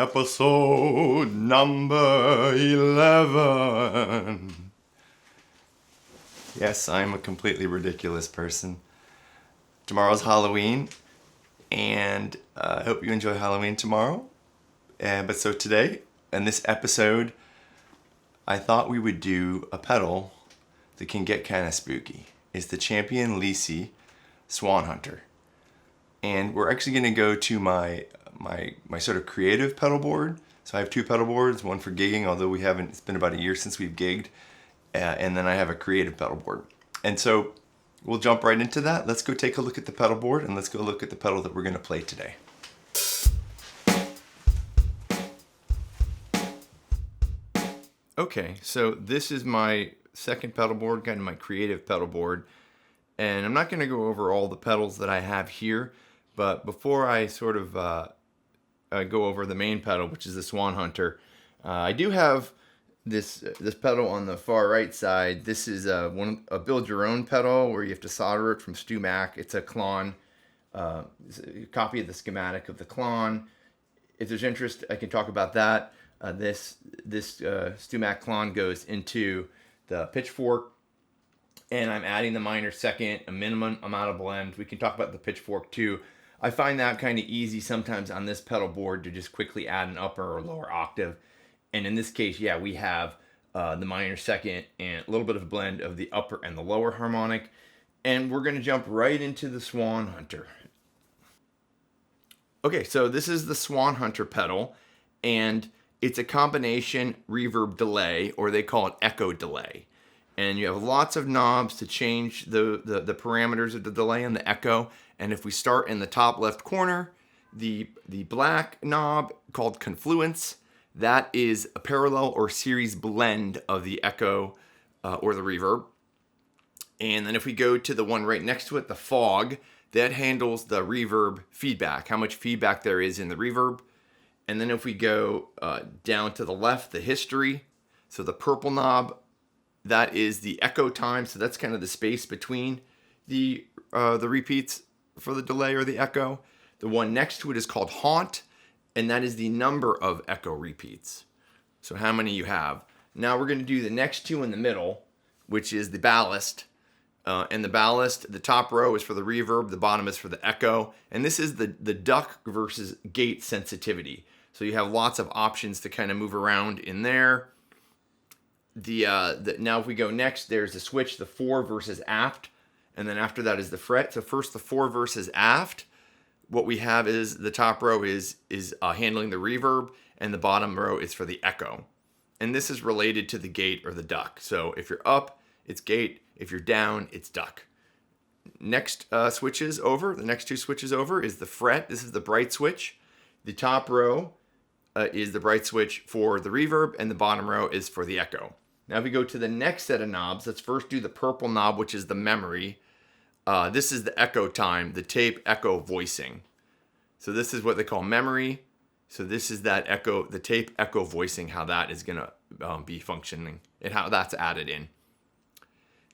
Episode number 11. Yes, I'm a completely ridiculous person. Tomorrow's Halloween, and I hope you enjoy Halloween tomorrow. But so today, in this episode, I thought we would do a pedal that can get kind of spooky. It's the Champion Leccy Swan Hunter. And we're actually going to go to my sort of creative pedal board. So I have two pedal boards, one for gigging, although it's been about a year since we've gigged. And then I have a creative pedal board. And so we'll jump right into that. Let's go take a look at the pedal board and let's go look at the pedal that we're going to play today. Okay, so this is my second pedal board, kind of my creative pedal board. And I'm not going to go over all the pedals that I have here, but before I sort of go over the main pedal, which is the Swan Hunter, I do have this pedal on the far right side. This is a build your own pedal where you have to solder it from StewMac. It's a clone, a copy of the schematic of the clone. If there's interest, I can talk about that. This StewMac clone goes into the Pitch Fork, and I'm adding the minor second, a minimum amount of blend. We can talk about the Pitch Fork too. I find that kind of easy sometimes on this pedal board to just quickly add an upper or lower octave. And in this case, yeah, we have the minor second and a little bit of a blend of the upper and the lower harmonic. And we're going to jump right into the Swan Hunter. Okay, so this is the Swan Hunter pedal, and it's a combination reverb delay, or they call it echo delay. And you have lots of knobs to change the parameters of the delay and the echo. And if we start in the top left corner, the black knob called confluence, that is a parallel or series blend of the echo or the reverb. And then if we go to the one right next to it, the fog, that handles the reverb feedback, how much feedback there is in the reverb. And then if we go down to the left, the history, so the purple knob, that is the echo time. So that's kind of the space between the repeats for the delay or the echo. The one next to it is called haunt, and that is the number of echo repeats. So how many you have. Now we're going to do the next two in the middle, which is the ballast. And the ballast, the top row is for the reverb, the bottom is for the echo. And this is the duck versus gate sensitivity. So you have lots of options to kind of move around in there. Now if we go next, there's the switch, the fore versus aft. And then after that is the fret. So first the fore versus aft. What we have is the top row is handling the reverb, and the bottom row is for the echo. And this is related to the gate or the duck. So if you're up, it's gate. If you're down, it's duck. Next switches over, the next two switches over is the fret. This is the bright switch. The top row is the bright switch for the reverb, and the bottom row is for the echo. Now if we go to the next set of knobs, let's first do the purple knob, which is the memory. This is the echo time, the tape echo voicing. So this is what they call memory. So this is that echo, the tape echo voicing, how that is going to be functioning and how that's added in.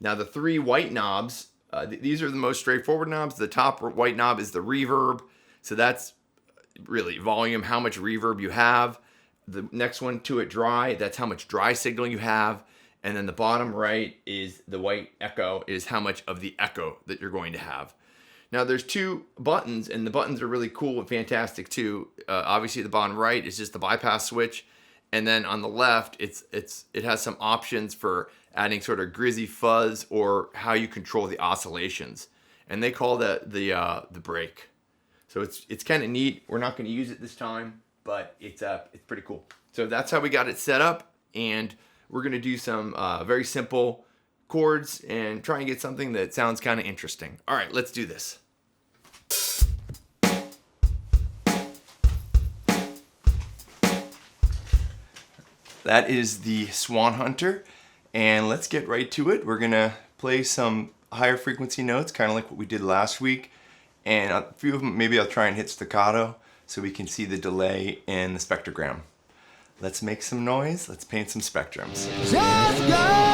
Now the three white knobs, these are the most straightforward knobs. The top white knob is the reverb. So that's really volume, how much reverb you have. The next one to it, dry, that's how much dry signal you have. And then the bottom right is the white echo, is how much of the echo that you're going to have. Now there's two buttons, and the buttons are really cool and fantastic too. Obviously the bottom right is just the bypass switch. And then on the left, it has some options for adding sort of grizzy fuzz or how you control the oscillations. And they call that the brake. So it's kind of neat. We're not going to use it this time, but it's pretty cool. So that's how we got it set up, and we're going to do some very simple chords and try and get something that sounds kind of interesting. All right, let's do this. That is the Swan Hunter, and let's get right to it. We're going to play some higher frequency notes, kind of like what we did last week, and a few of them maybe I'll try and hit staccato so we can see the delay in the spectrogram. Let's make some noise. Let's paint some spectrums. Just go!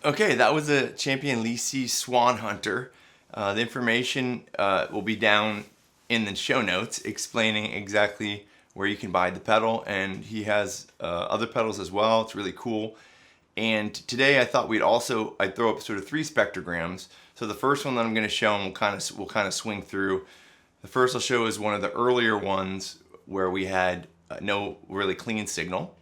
Okay, that was a Champion Leccy Swan Hunter. The information will be down in the show notes explaining exactly where you can buy the pedal, and he has other pedals as well. It's really cool. And today I thought I'd throw up sort of 3 spectrograms. So the first one that I'm going to show, and we'll kind of swing through. The first I'll show is one of the earlier ones where we had no really clean signal.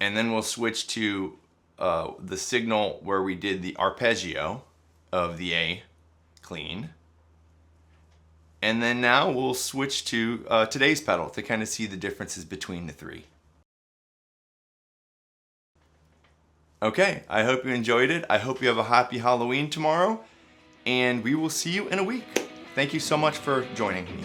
And then we'll switch to the signal where we did the arpeggio of the A clean. And then now we'll switch to today's pedal to kind of see the differences between the 3. Okay, I hope you enjoyed it. I hope you have a happy Halloween tomorrow, and we will see you in a week. Thank you so much for joining me.